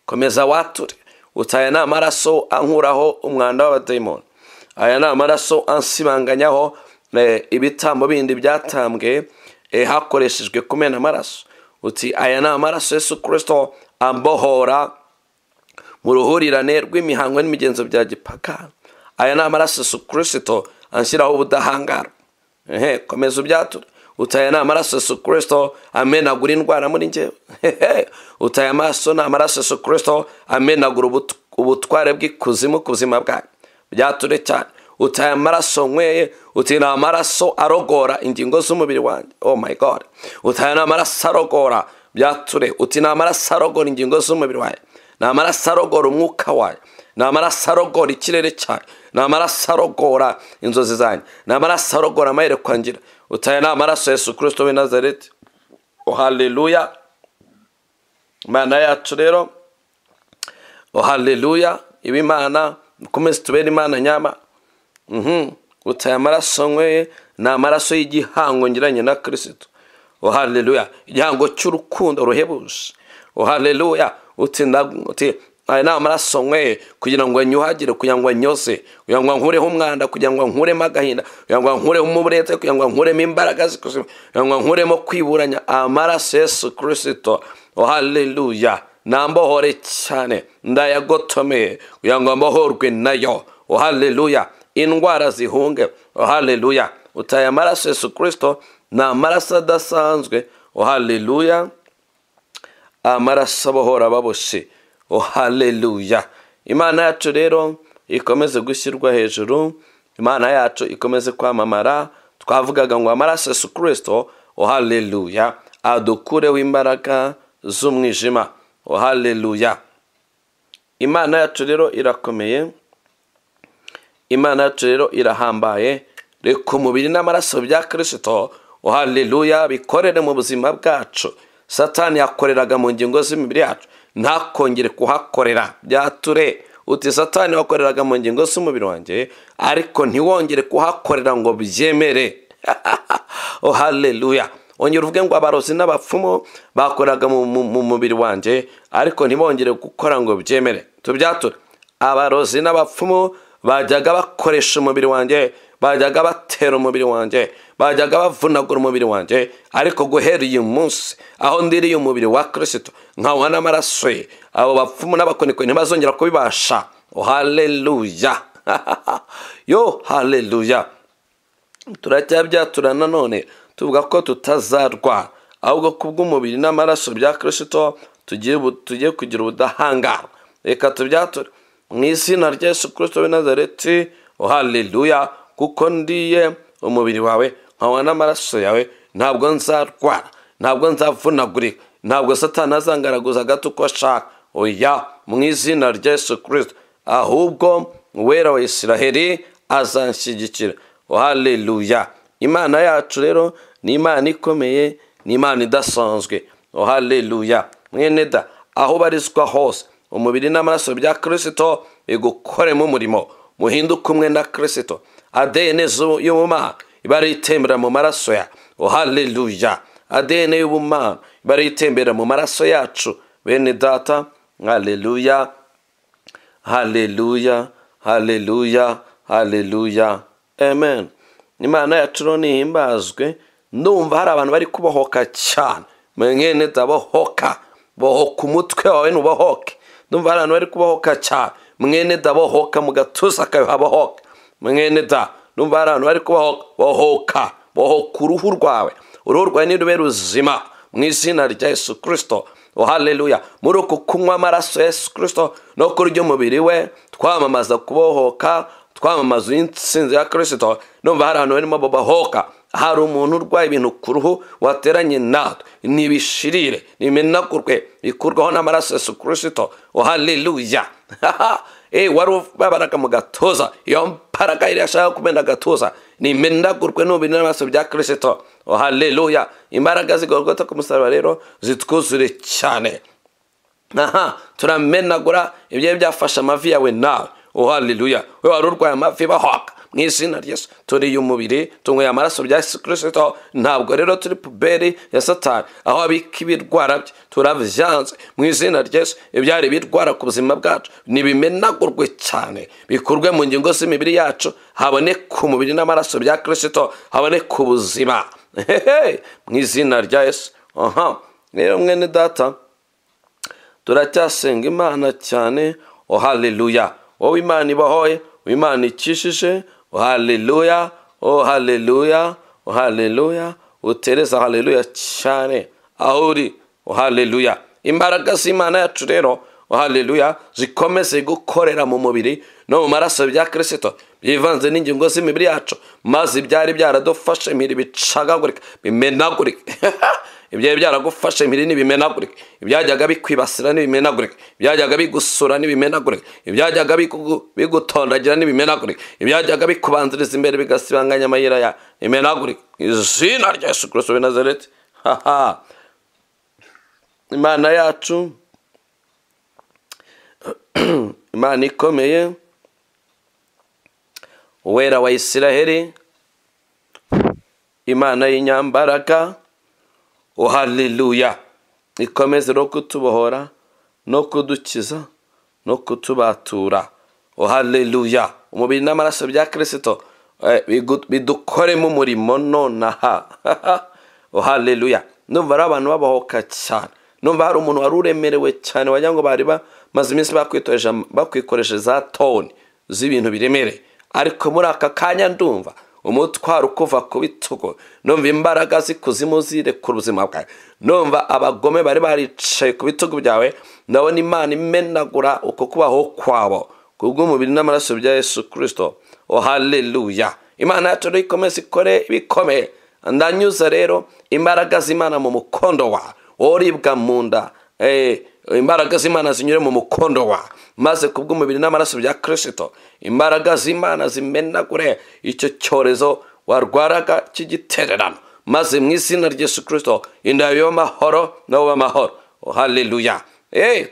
Komeza wature uti aya ni amaraso ankuraho umwanda w'abadayimoni, aya ni amaraso ansibanganyaho ibitambo bindi byatambwe hakoreshejwe kumena amaraso. Uti aya ni amaraso Yesu Kristo ambohora mu ruhurirane rw'imihango n'imigenzo bya gipaka, aya ni amaraso Yesu Kristo anshyiraho ubudahangara. Komeza ubyature uti aya ni amaraso Yesu Kristo amenagura indwara muri njyewe. Uti aya amaraso ni amaraso Yesu Kristo amenagura ubutware bw'ikuzimu ku buzima bwawe. Byature cyane. Uti aya amaraso nyweye, uti ni amaraso arogora ingingo z'umubiri wanjye. Oh my God. Uti aya ni amaraso arogora. Byature. Uti ni amaraso arogora ingingo z'umubiri wawe, ni amaraso arogora umwuka wawe, ni amaraso arogora ikirere cyawe, ni amaraso arogora inzozi zanjye, ni amaraso arogora amaherezo ngira. Uti aya ni amaraso Yesu Kristo w'i Nazareti. Oh haleluya. Imana yacu rero, oh haleluya, ibi Imana mukomeze tubere Imana nyama. Uti aya amaraso nyweye ni amaraso y'igihango ngiranye na Kristo. Oh haleluya, igihango cy'urukundo ruhebuje. Oh haleluya. Uti aya ni amaraso nyweye kugira ngo nyuhagire, kugira ngo nyoze, kugira ngo nkureho umwanda, kugira ngo nkuremo agahinda, kugira ngo nkureho umuburete, kugira ngo nkuremo imbaraga z'ikuzimu, kugira ngo nkuremo kwiburanya. Amaraso Yesu Kristo. Oh haleluya, nambohore cyane, ndayagotomeye kugira ngo mbohorwe nayo. Oh haleluya, indwara zihunge. Oh haleluya. Uti aya amaraso Yesu Kristo ni amaraso adasanzwe. Oh haleluya, amaraso abohora baboshe. Oh haleluya. Imana yacu rero ikomeze gushyirwa hejuru, Imana yacu ikomeze kwamamara. Twavugaga ngo amaraso Yesu Kristo, oh haleluya, adukureho imbaraga z'umwijima. Oh haleluya. Imana yacu rero irakomeye, Imana yacu rero irahambaye. Reka umubiri n'amaraso bya Kristo, oh haleluya, bikorere mu buzima bwacu. Satani yakoreraga mu ngingo z'imibiri yacu, ntakongere kuhakorera. Byature. Uti Satani wakoreraga mu ngingo z'umubiri wanjye, ariko ntiwongere kuhakorera ngo byemere. Oh haleluya. Ongera uvuge ngo abarozi n'abapfumu bakoraga mu mubiri wanjye, ariko ntibongere gukora ngo byemere. Tubyature. Abarozi n'abapfumu bajyaga bakoresha umubiri wanjye, bajyaga batera umubiri wanjye, bajyaga bavunagura umubiri wanjye, ariko guhera uyu munsi aho ndiriye umubiri wa Kristo nkawuha n'amaraso ye, abo bapfumu n'abakonikoni ntibazongera kubibasha. Oh haleluya. Yo haleluya. Turacyabyatura nanone tuvuga ko tutazarwa, ahubwo kubw'umubiri n'amaraso bya Kristo tugiye kugira ubudahangara. Reka tubyature mu izina rya Yesu Kristo w'i Nazareti. Oh haleluya. Kuko ndiye umubiri wawe nkawuha n'amaraso yawe, ntabwo nzarwara, ntabwo nzavunagurika, ntabwo Satani azangaraguza gato uko ashaka. Oya, mu izina rya Yesu Kristo, ahubwo uwera wa Isiraheli azanshyigikira. Oh haleluya. Imana yacu rero ni Imana ikomeye, ni Imana idasanzwe. Oh haleluya. Mwene da, aho barizwa hose umubiri n'amaraso bya Kristo bigukoremo umurimo, muhinduke umwe na Kristo. ADN y'ubumana ibara itembera mu maraso ya. Oh haleluya. ADN y'ubumana ibara itembera mu maraso yacu. Bene data, haleluya, haleluya, haleluya, haleluya, amen. Imana yacu nihimbazwe. Ndumva hari abantu bari kubohoka cyane. Mwene dabohoka, bohoka umutwe wawe nubohoke. Ndumva hari abantu bari kubohoka cyane. Mwene dabohoka mu gatuza kawe habohoka. Mwene da, ndumva hari abantu bari kubohoka, bohoka uruhu rwawe. Uruhu rwawe nirube ruzima mu izina rya Yesu Kristo. haleluya. Muri uku kunywa amaraso ya Yesu Kristo no kurya umubiri we twamamaza kubohoka, twamamaza intsinzi ya Kristo. Numva hari ahantu barimo babohoka, hari umuntu urwaye ibintu ku ruhu wateranye natwe, nibishirire nimenagurwe bikurwaho n'amaraso ya Yesu Kristo. Haleluya. Wari ubabaraga mu gatuza, iyo mbaraga iri yashaka kumena gatuza nimenagurwe n'ubiri n'amaraso bya Kristo. Haleluya. Imbaraga zigorogota ku musaraba rero zitwuzure cyane. Turamenagura ibyo byafasha amavi yawe nawe. Haleluya. We wari urwaye amavi bahoka mu izina rya Yesu. Turiye umubiri, tunyweye amaraso bya Yesu Kristo. Ntabwo rero turi puberi ya Satani aho abika ibirwara bye. Turavyanze mu izina rya Yesu. Ibyari birwara ku buzima bwacu nibimenagurwe cyane, bikurwe mu ngingo z'imibiri yacu, habone ku mubiri n'amaraso bya Kristo, habone ku buzima mu izina rya Yesu. Rero mwene data, turacyasenga Imana cyane. Haleluya. Wowe Imana ibahoye, Imana ikishije. Haleluya. Haleluya. Haleluya. Utereza haleluya cyane aho uri. Haleluya. Imbaraga z'Imana yacu rero, haleluya, zikomeze gukorera mu mubiri no mu maraso bya Kristo, bivanze n'ingingo z'imibiri yacu, maze ibyari byaradufashe impiri bicagagurika, bimenagurika. Ibyari byaragufashe impiri nibimenagurika, ibyajyaga bikwibasira nibimenagurika, ibyajyaga bigusura nibimenagurika, ibyajyaga bigutondagira nibimenagurika, ibyajyaga bikubanziriza imbere bigasibanganya amayira ya imenagurika. Izina rya Yesu Kristo w'i Nazareti. Imana yacu, Imana ikomeye, uwera wa Isiraheli, Imana y'inyambaraga. Haleluya. Ikomeze no kutubohora no kudukiza no kutubatura. Haleluya. Umubiri n'amaraso bya Kristo bidukoremo umurimo nonaha. Haleluya. Numva ari abantu babohoka cyane. Numva hari umuntu wari uremerewe cyane wagira ngo bari bamaze iminsi bakwikoresha za toni z'ibintu biremereye, ariko muri aka kanya ndumva umutwaro kuva ku bitugu. Numva imbaraga zikuzimu zirekura ubuzima bwawe. Numva abagome bari baricaye ku bitugu byawe, ndabona Imana imenagura uko kubaho kwabo kubw'umubiri n'amaraso bya Yesu Kristo. Haleluya. Imana yacu rero ikomeze ikore ibikomeye. Ndanyuza rero imbaraga z'Imana mu mukondo wa uribwa mu nda. Imbaraga z'Imana zinyure mu mukondo wa, maze kubw'umubiri n'amaraso bya Kristo imbaraga z'Imana zimenagure icyo cyorezo warwaraga cy'igitererano, maze mu izina rya Yesu Kristo inda y'amahoro nawe amahoro. Haleluya.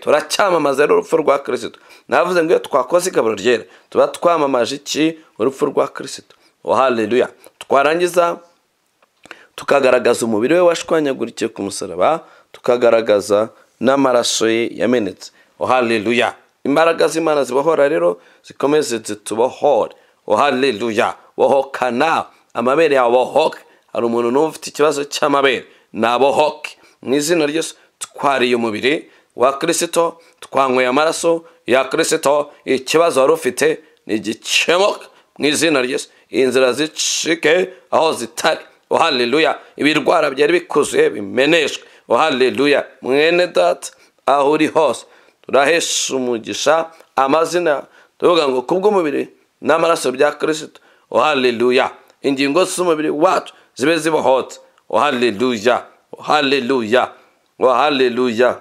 Turacyamamaza rero urupfu rwa Kristo. Navuze ngo iyo twakoze igaburo ryera tuba twamamaje iki? Urupfu rwa Kristo. Haleluya. Twarangiza tukagaragaza umubiri we washwanyagurikiye ku musaraba, tukagaragaza n'amaraso ye yamenetse. Haleluya. Imbaraga z'Imana zibohora rero zikomeze zitubohore. Haleluya. Bohokana amabere yawe bohoke. Hari umuntu numva ufite ikibazo cy'amabere, nabohoke mu izina rya Yesu. Twariye umubiri wa Kristo, twanyweye amaraso ya Kristo, ikibazo wari ufite nigikemuke mu izina rya Yesu. Inzira zicike aho zitari. Haleluya. Ibirwara byari bikuzuye bimeneshwe. Haleluya. Mwene data aho uri hose turahesha umugisha amazina, tuvuga ngo kubw'umubiri n'amaraso bya Kristo. Haleluya. Ingingo z'umubiri wacu zibe zibohotse. Haleluya. Haleluya. Haleluya.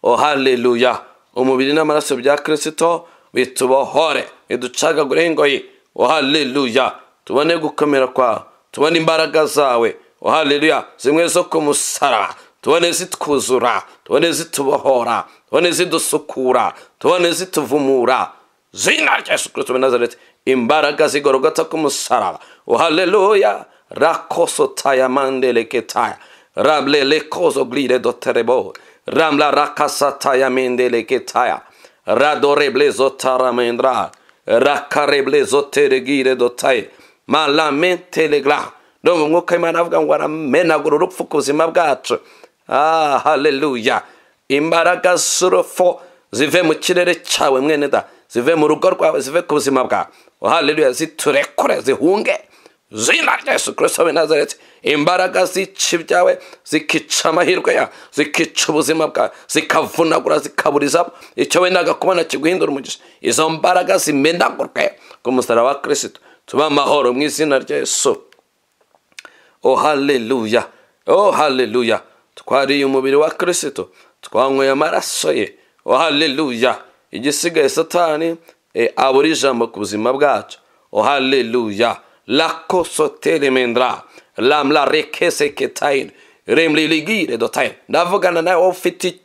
Haleluya. Umubiri n'amaraso bya Kristo bitubohore, biducagagure ingoyi. Haleluya. Tubone gukomera kwawe, tubone imbaraga zawe. Haleluya. Zimwe zo ku musaraba tubone zitwuzura, tubone zitubohora, tubone zidusukura, tubone zituvumura. Zina rya Yesu Kristo w'i Nazareti. Imbaraga zigorogota ku musaraba. Haleluya. Rakosotaya mandeleketaya, rable lekozo glide doterebo, ramla rakasataya mendeleketaya, radoreble zotaramendra, rakareble zoteregire dotaye, malamente legla. Ndumva umwuka Imana avuga ngo aramenagura urupfu ku buzima bwacu. Haleluya. Imbaraga z'urupfu zive mu kirere cyawe mwene da, zive mu rugo rwawe, zive ku buzima bwawe. Haleluya. Ziturekure, zihunge, zina rya Yesu Kristo w'i Nazareti. Imbaraga zica ibyawe, zikica amahirwe yawe, zikica ubuzima bwawe, zikavunagura, zikaburiza icyo wendaga kubona kiguhindura umugisha. Izo mbaraga zimenagurwe ku musaraba wa Kristo. Tuba amahoro mu izina rya Yesu. Oh haleluya, oh haleluya. Twariye umubiri wa Kristo, twanyweye amaraso ye. Oh haleluya. Igisigaye Satani abura ijambo ku buzima bwacu. Oh haleluya. La kosotele mendra lamla rekese ketayin remli ligire dotayin. Ndavugana nawe ufite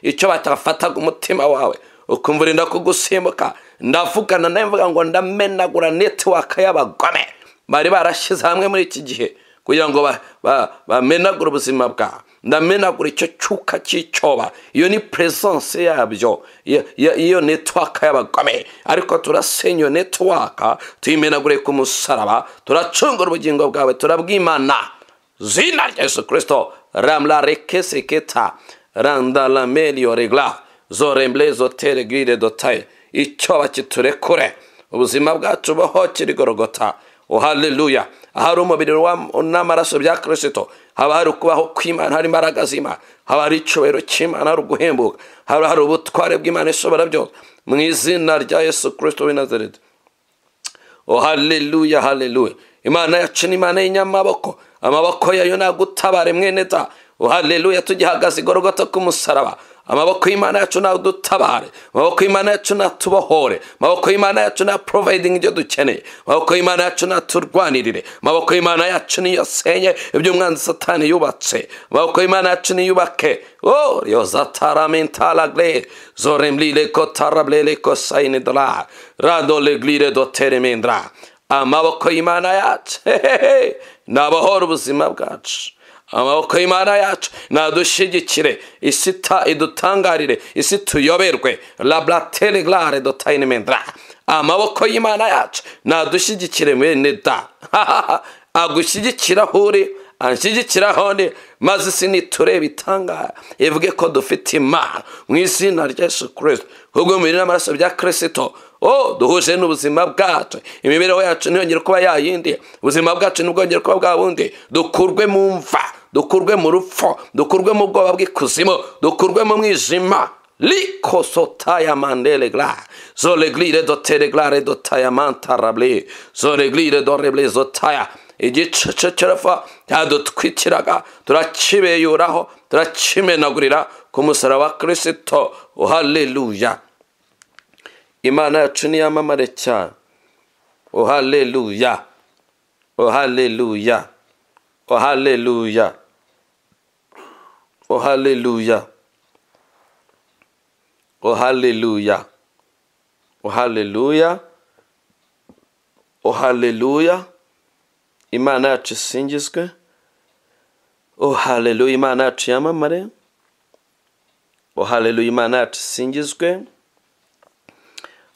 icyo batafataga umutima wawe ukumvurinda kugusimbuka. Ndavugana nawe mvuga ngo ndamenagura network y'abagome bari barashize hamwe muri iki gihe kugira ngo bamenagura ubuzima bwawe. Ndamenagura icyo cyuka cy'icyoba. Iyo ni presence yabyo, iyo network y'abagome. Ariko turasenya iyo network, tuyimenagure ku musaraba, turacungura ubugingo bwawe, turabwimana zina rya Yesu Kristo. Ramla rekese keta randa la melio regla zoremble zotere gire dotaye. Icyoba kiturekure, ubuzima bwacu boho kiri Golgotha. Oh haleluya. Ahari umubiri n'amaraso bya Kristo haba hari kubaho kw'Imana, hari imbaraga z'Imana, haba hari icyubahiro cy'Imana, hari uguhembuka, haba hari ubutware bw'Imana ishobora byose mu izina rya Yesu Kristo w'i Nazareti. Oh haleluya, haleluya. Imana yacu ni Imana y'inyamaboko, amaboko yayo nagutabare mwene da. Oh haleluya. Tugihagaze Golgotha ku musaraba, amaboko y'Imana yacu nadutabare, amaboko y'Imana yacu natubohore, amaboko y'Imana yacu na providing ibyo dukeneye, amaboko y'Imana yacu naturwanirire, amaboko y'Imana yacu niyo senye ibyo umwanzi Satani yubatse, amaboko y'Imana yacu niyubake. Oh yozatara mentala gle zoremlile kotarablele kosaine dala rado leglire dotere mendra. Amaboko y'Imana yacu nabohora ubuzima bwacu. Amaboko y'Imana yacu nadushigikire, isi idutangarire, isi tuyoberwe. Lablatele glare dotayine mendra. Amaboko y'Imana yacu nadushigikire mwene da. Agushyigikira huri, anshyigikira honde, maze isi niturebe itangara ivuge ko dufite Imana mu izina rya Yesu Kristo. Ubwo muri n'amaraso bya Kristo, oh duhuje n'ubuzima bwacu, imibereho yacu ntiyongere kuba yayindi, ubuzima bwacu ntibwongere kuba bwa bundi. Dukurwe mu mva, dukurwe mu rupfu, dukurwe mu bwoba bw'ikuzimu, dukurwe mu mwijima. Liko sotaya mandele gla zoleglire dotere glare dotaya mantarable zoleglire doreble zotaya. Igice cy'urupfu cyadutwikiraga turakibeyuraho, turakimenagurira ku musaraba wa Kristo. Oh haleluya. Imana yacu niyamamare cyane. Oh haleluya, oh haleluya, oh haleluya, oh haleluya, oh haleluya, oh haleluya, oh haleluya. Imana yacu isingizwe. Oh haleluya. Imana yacu yamamare. Oh haleluya. Imana yacu isingizwe.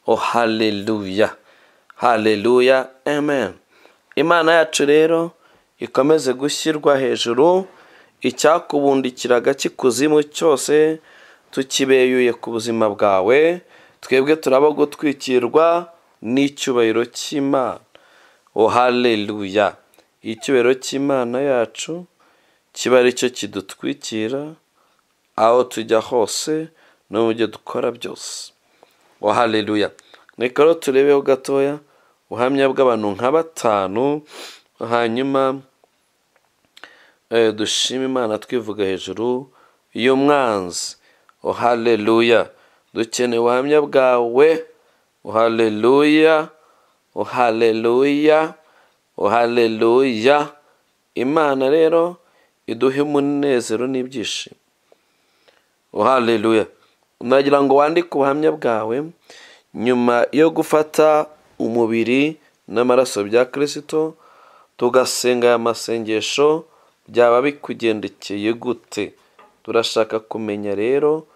Oh haleluya, haleluya, amen. Imana yacu rero ikomeze gushyirwa hejuru. Icyakubundikiraga kikuzimu cyose tukibeyuye ku buzima bwawe. Twebwe turaba gutwikirwa n'icyubahiro cy'Imana. Oh haleluya. Icyubahiro cy'Imana yacu kiba ari cyo kidutwikira aho tujya hose no mu byo dukora byose. Oh haleluya. Reka turebeho gatoya ubuhamya bw'abantu nka 5, hanyuma dushima Imana twivuga hejuru y'umwanzi. Oh haleluya. Dukeneye ubuhamya bwawe. Oh haleluya, oh haleluya, oh haleluya. Imana rero iduhe umunezero n'ibyishimo. Oh haleluya. Nagira ngo wandike ubuhamya bwawe nyuma yo gufata umubiri n'amaraso bya Kristo, tugasenga aya masengesho. Byaba bikugendekeye gute? Turashaka kumenya rero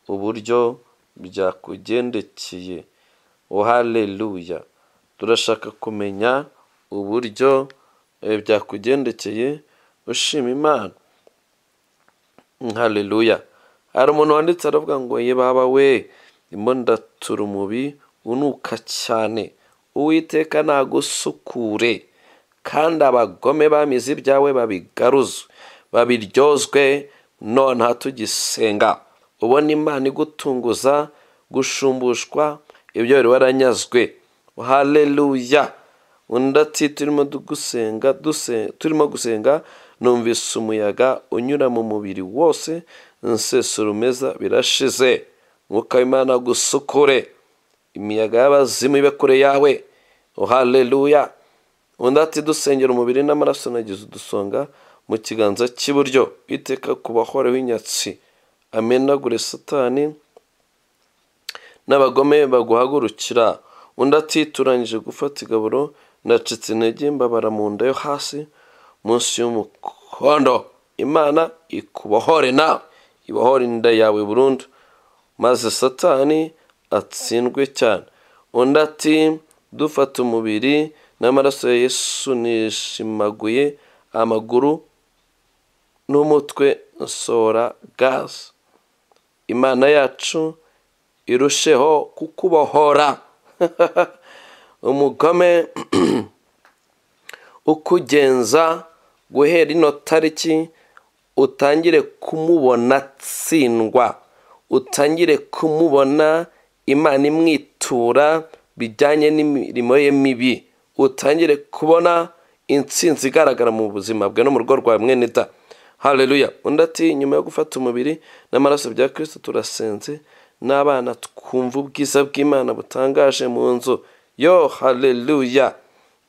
uburyo byakugendekeye. Oh haleluya. Turashaka kumenya uburyo byakugendekeye ushima Imana. Haleluya. Hari umuntu wanditse aravuga ngo ye baba we ndimo ndatura umubi unuka cyane. Uwiteka nagusukure kandi abagome bamize ibyawe babigaruzwe babiryozwe none tugisenga. Ubona Imana igutunguza gushumbushwa ibyo wari waranyazwe. Haleluya. Undi ati turimo gusenga numvise umuyaga unyura mu mubiri wose, nsesura umeza birashize. Mwuka w'Imana gusukure, imiyaga y'abazimu ibe kure yawe. Haleluya. Undi ati dusengera umubiri n'amaraso nagize udusonga mu kiganza cy'iburyo, iteka kubahoreho inyatsi, amenagure Satani n'abagome baguhagurukira. Undi ati turangije gufata igaburo, nacitse intege mbabara mu nda yo hasi munsi y'umukondo. Imana ikubohore nawe, ibohore inda yawe burundu, maze Satani atsindwe cyane. Undi ati dufata umubiri n'amaraso ya Yesu nishimaguye amaguru n'umutwe nsohora gaze. Imana yacu irusheho kukubohora. Umugome ukugenza guhera ino tariki utangire kumubona tsindwa, utangire kumubona Imana imwitura bijyanye n'imirimo ye mibi, utangire kubona intsinzi igaragara mu buzima bwe no mu rugo rwawe mwene da. Haleluya. Undi ati nyuma yo gufata umubiri n'amaraso bya Kristo turasenze n'abana twumva ubwiza bw'Imana butangaje mu nzu. Yo haleluya.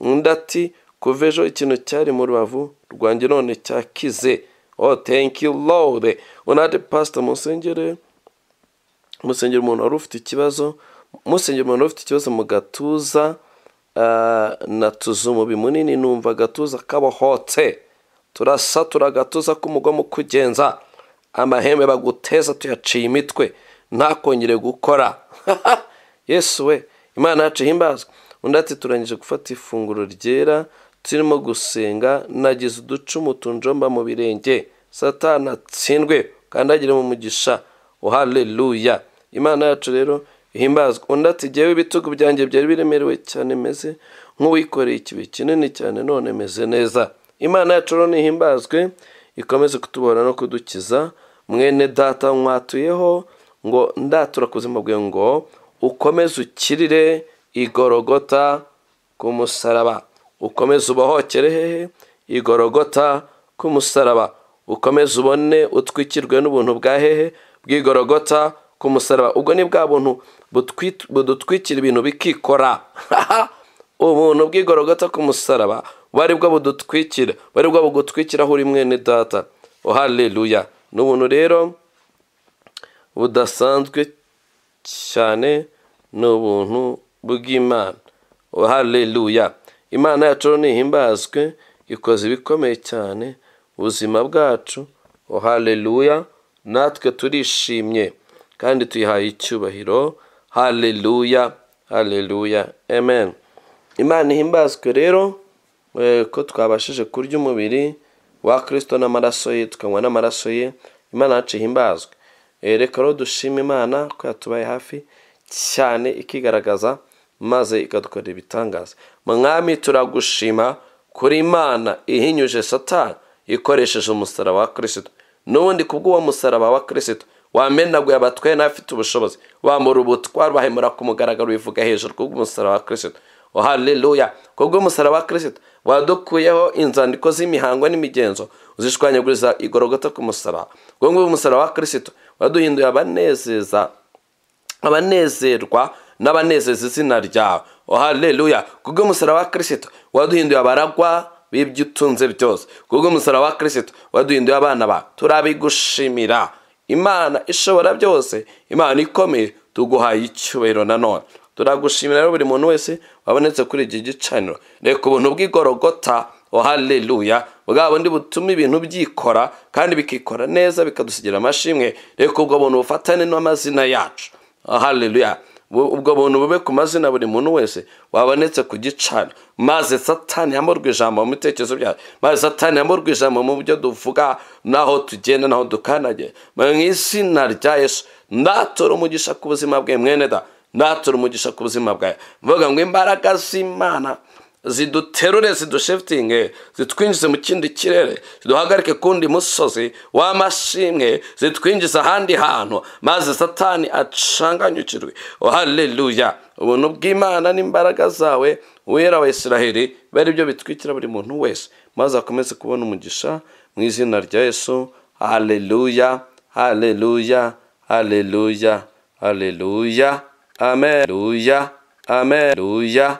Undi ati kuva ejo ikintu cyari mu rubavu rwanjye none cyakize. Oh thank you Lord. Undi ati pastor musengere umuntu wari ufite ikibazo, mu gatuza natuza umubi munini numva agatuza kabohotse, turasatura agatuza k'umugome ukugenza, amahembe baguteza tuyaciye imitwe ntakongere gukora. Yesu we, Imana yacu ihimbazwe. Undi ati turangije gufata ifunguro ryera, turimo gusenga, nagize uducumu tunjomba mu birenge, Satani atsindwe kandi agire mu mugisha. Haleluya. Imana yacu rero ihimbazwe. Undi ati jyewe ibitugu byanjye byari biremerewe cyane, meze nk'uwikoreye ikibi kinini cyane, none meze neza. Imana yacu rero nihimbazwe, ikomeze kutubohora no kudukiza. Mwene data mwatuyeho ngo ndatura kuzima bwe ngo ukomeze ukirire igorogota ku musaraba, ukomeze ubohokere hehe igorogota ku musaraba, ukomeze ubone utwikirwe n'ubuntu bwa hehe bw'igorogota ku musaraba. Ubwo ni bwa buntu budutwikira ibintu bikikora. Ubuntu bw'igorogota ku musaraba bari bwo budutwikira, bari bwo bugutwikira aho uri mwene data. Haleluya. N'ubuntu rero budasanzwe cyane, n'ubuntu bw'Imana. Haleluya. Imana yacu nihimbazwe, ikoze ibikomeye cyane ubuzima bwacu. Haleluya. Natwe turishimye kandi tuyihaye icyubahiro. Haleluya. Haleluya. Amen. Imana ihimbazwe rero ko twabashije kurya umubiri wa Kristo n'amaraso ye, tukanywa n'amaraso ye. Imana yacu ihimbazwe. Reka rero dushime Imana ko yatubaye hafi cyane, ikigaragaza maze ikadukorera ibitangaza. Mwami turagushima kuri Imana ihinyuje Satani ikoresheje umusaraba wa Kristo. N'ubundi kubw'uwo musaraba wa Kristo wamenaguye abatwaye n'afite ubushobozi, wamura ubutware bahemura ku mugaragaro, bivuga hejuru kubw'umusaraba wa Kristo. Haleluya. Kubw'umusaraba wa Kristo wadukuyeho inzandiko z'imihango n'imigenzo, uzishwanyaguriza igorogota ku musaraba. Kubw'umusaraba wa Kristo waduhinduye abanezerwa n'abanezeza izina ryawe. Haleluya. Kubw'umusaraba wa Kristo waduhinduye abaragwa b'ibyo utunze byose. Kubw'umusaraba wa Kristo waduhinduye abana bawe. Turabigushimira Imana ishobora byose, Imana ikomeye, tuguhaye icyubahiro nanone. Turagushimira rero buri muntu wese wabonetse kuri iki gicaniro. Reka ubuntu bw'igorogota, haleluya, bwa bundi butuma ibintu byikora kandi bikikora neza bikadusigira amashimwe. Reka ubwo buntu bufatane n'amazina yacu. Haleluya. Ubwo buntu bube ku mazina buri muntu wese wabonetse ku gicaniro, maze Satani yamurwe ijambo mu bitekerezo byacu, maze Satani yamurwe ijambo mu byo duvuga, naho tugenda naho dukandagiye. Mu izina rya Yesu ndatura umugisha ku buzima bwe mwene da, ndatura umugisha ku buzima bwawe. Mvuga ngo imbaraga z'Imana ziduterure zidushifitinge zitwinjize mu kindi kirere ziduhagarike kundi musozi w'amashimwe zitwinjiza ahandi hantu maze satani acanganyukirwe. Haleluya. Ubuntu bw'Imana n'imbaraga zawe wera wa Isiraheli bari byo bitwikira buri muntu wese maze akomeze kubona umugisha mu izina rya Yesu. Haleluya, haleluya, haleluya, haleluya, amen, haleluya, amen, haleluya.